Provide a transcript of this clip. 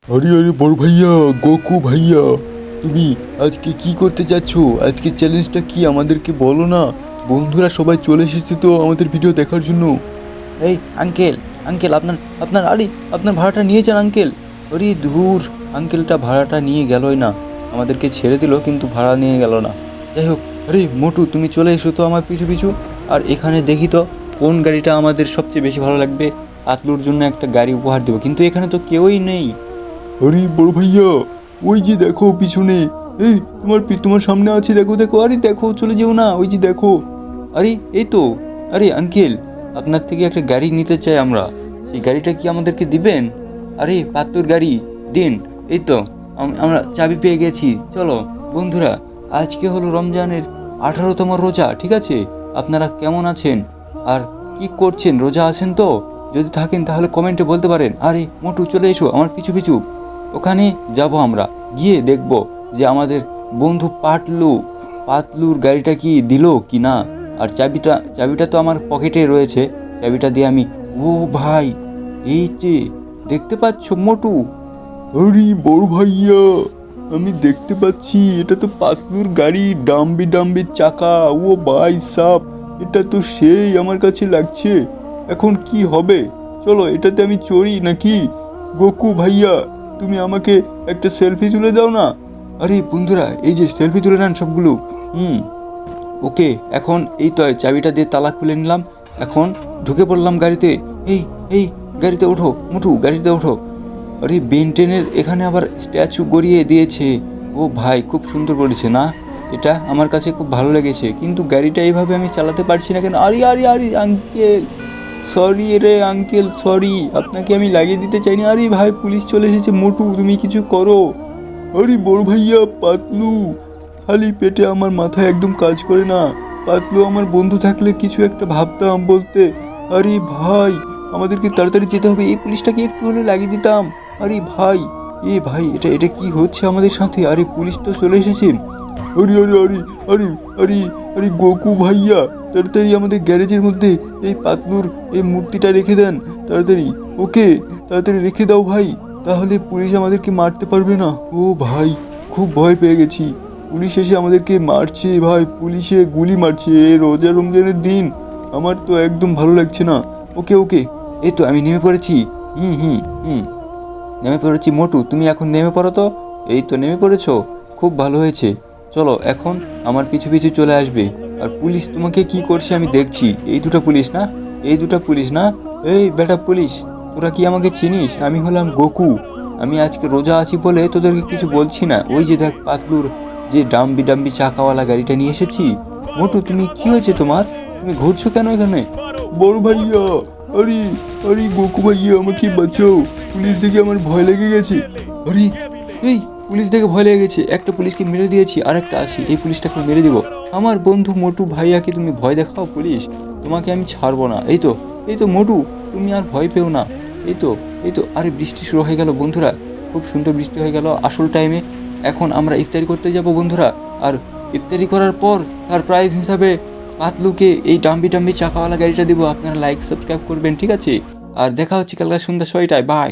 আরে আরে বড় ভাইয়া, গোকু ভাইয়া, তুমি আজকে কি করতে চাচ্ছ? আজকে চ্যালেঞ্জটা কি আমাদেরকে বলো না। বন্ধুরা সবাই চলে এসেছে তো আমাদের ভিডিও দেখার জন্য। এই আঙ্কেল, আঙ্কেল আপনার আপনার আরে আপনার ভাড়াটা নিয়ে যান আঙ্কেল। আরে ধুর, আঙ্কেলটা ভাড়াটা নিয়ে গেলই না, আমাদেরকে ছেড়ে দিল কিন্তু ভাড়া নিয়ে গেল না। যাই হোক, আরে মোটু তুমি চলে এসো তো আমার পিছু পিছু। আর এখানে দেখি তো কোন গাড়িটা আমাদের সবচেয়ে বেশি ভালো লাগবে। আতলুর জন্য একটা গাড়ি উপহার দেবো, কিন্তু এখানে তো কেউই নেই। আরে বড় ভাইয়া, ওই যে দেখো পিছনে। এই তোমার সামনে আছে, দেখো দেখো, আরে দেখো, চলে যেও না, ওই যে দেখো। আরে এই তো, আরে আঙ্কেল, আপনার থেকে একটা গাড়ি নিতে চাই আমরা। সেই গাড়িটা কি আমাদেরকে দিবেন? আরে পাত্তুর গাড়ি দিন। এই তো আমরা চাবি পেয়ে গেছি। চলো বন্ধুরা, আজকে হলো রমজানের 18তম রোজা, ঠিক আছে? আপনারা কেমন আছেন আর কি করছেন? রোজা আছেন তো? যদি থাকেন তাহলে কমেন্টে বলতে পারেন। আরে মোটু চলে এসো আমার পিছু পিছু। ওখানে যাব আমরা, গিয়ে দেখব যে আমাদের বন্ধু পাতলুর গাড়িটা কি দিল কি না। আর চাবিটা তো আমার পকেটে রয়েছে। চাবিটা দিয়ে আমি, ও ভাই, এই যে দেখতে পাচ্ছ মোটু? আরে বড় ভাইয়া, আমি দেখতে পাচ্ছি এটা তো পাতলুর গাড়ি, ডাম্বি ডাম্বি চাকা। ও ভাই সাব, এটা তো সেই আমার কাছে লাগছে। এখন কি হবে? চলো এটাতে আমি চড়ি নাকি? গোকু ভাইয়া, তুমি আমাকে একটা সেলফি তুলে দাও না। আরে বন্ধুরা, এই যে সেলফি তুলে নেন সবগুলো। ওকে, এখন এই তো চাবিটা দিয়ে তালা খুলে নিলাম। এখন ঢুকে পড়লাম গাড়িতে। এই এই গাড়িতে ওঠো মুটু, গাড়িতে ওঠো। আরে বেনটেনের এখানে আবার স্ট্যাচু গড়িয়ে দিয়েছে। ও ভাই, খুব সুন্দর করেছে না? এটা আমার কাছে খুব ভালো লেগেছে, কিন্তু গাড়িটা এইভাবে আমি চালাতে পারছি না কেন? আরে আরে আরে আঙ্কেল, সরি রে আঙ্কেল, সরি, আপনাকে আমি লাগিয়ে দিতে চাইনি। আরে ভাই, পুলিশ চলে এসেছে। মোটু তুমি কিছু করো। আরে বড় ভাইয়া, পাতলু, খালি পেটে আমার মাথায় একদম কাজ করে না। পাতলু আমার বন্ধু থাকলে কিছু একটা ভাবতাম বলতে। আরে ভাই, আমাদেরকে তাড়াতাড়ি যেতে হবে, এই পুলিশটাকে একটু হলে লাগিয়ে দিতাম। আরে ভাই, এ ভাই, এটা এটা কি হচ্ছে আমাদের সাথে? আরে পুলিশ তো চলে এসেছে। আরে আরে আরে আরে আরে আরে গোকু ভাইয়া, তাড়াতাড়ি আমাদের গ্যারেজের মধ্যে এই পাতলুর এই মূর্তিটা রেখে দেন তাড়াতাড়ি। ওকে, তাড়াতাড়ি রেখে দাও ভাই, তাহলে পুলিশ আমাদেরকে মারতে পারবে না। ও ভাই, খুব ভয় পেয়ে গেছি। পুলিশ এসে আমাদেরকে মারছে ভাই, পুলিশে গুলি মারছে। এ রোজা রমজানের দিন, আমার তো একদম ভালো লাগছে না। ওকে ওকে, এই তো আমি নেমে পড়েছি। হুম হুম হুম নেমে পড়েছি। মোটু তুমি এখন নেমে পড়ো তো। এই তো নেমে পড়েছো, খুব ভালো হয়েছে। চলো এখন আমার পিছু পিছু চলে আসবে। আর পুলিশ তোমাকে কি করছে আমি দেখছি। এই দুটো পুলিশ না, এই দুটো পুলিশ না। এই বেটা পুলিশ, তোরা কি আমাকে চিনিস? আমি হলাম গোকু। আমি আজকে রোজা আছি বলে তোদেরকে কিছু বলছি না। ওই যে দেখ পাতলুর যে ডাম্বি ডাম্বি চাকাওয়ালা গাড়িটা নিয়ে এসেছি। মোটু তুমি কি হয়েছে তোমার? তুমি ঘুরছো কেন এখানে? বড় ভাইয়া, আরে আরে গোকু ভাইয়া, আমাকে বাঁচাও, পুলিশ দেখে আমার ভয় লেগে গেছে। আরে এই, পুলিশ দেখে ভয় লেগে গেছে। একটা পুলিশকে মেরে দিয়েছি, আরেকটা আছে, এই পুলিশটাকে মেরে দিব। আমার বন্ধু মোটু ভাইয়াকে তুমি ভয় দেখাও পুলিশ, তোমাকে আমি ছাড়বো না। এই তো, এই তো মোটু, তুমি আর ভয় পেও না। এই তো, এই তো। আরে বৃষ্টি শুরু হয়ে গেল বন্ধুরা, খুব সুন্দর বৃষ্টি হয়ে গেল আসল টাইমে। এখন আমরা ইফতারি করতে যাব বন্ধুরা। আর ইফতারি করার পর সারপ্রাইজ হিসাবে পাতলুকে এই ডাম্বি ডাম্বি চাকাওয়ালা গাড়িটা দিব। আপনারা লাইক সাবস্ক্রাইব করবেন, ঠিক আছে? আর দেখা হচ্ছে কালকে সন্ধ্যা 6টায়। বাই।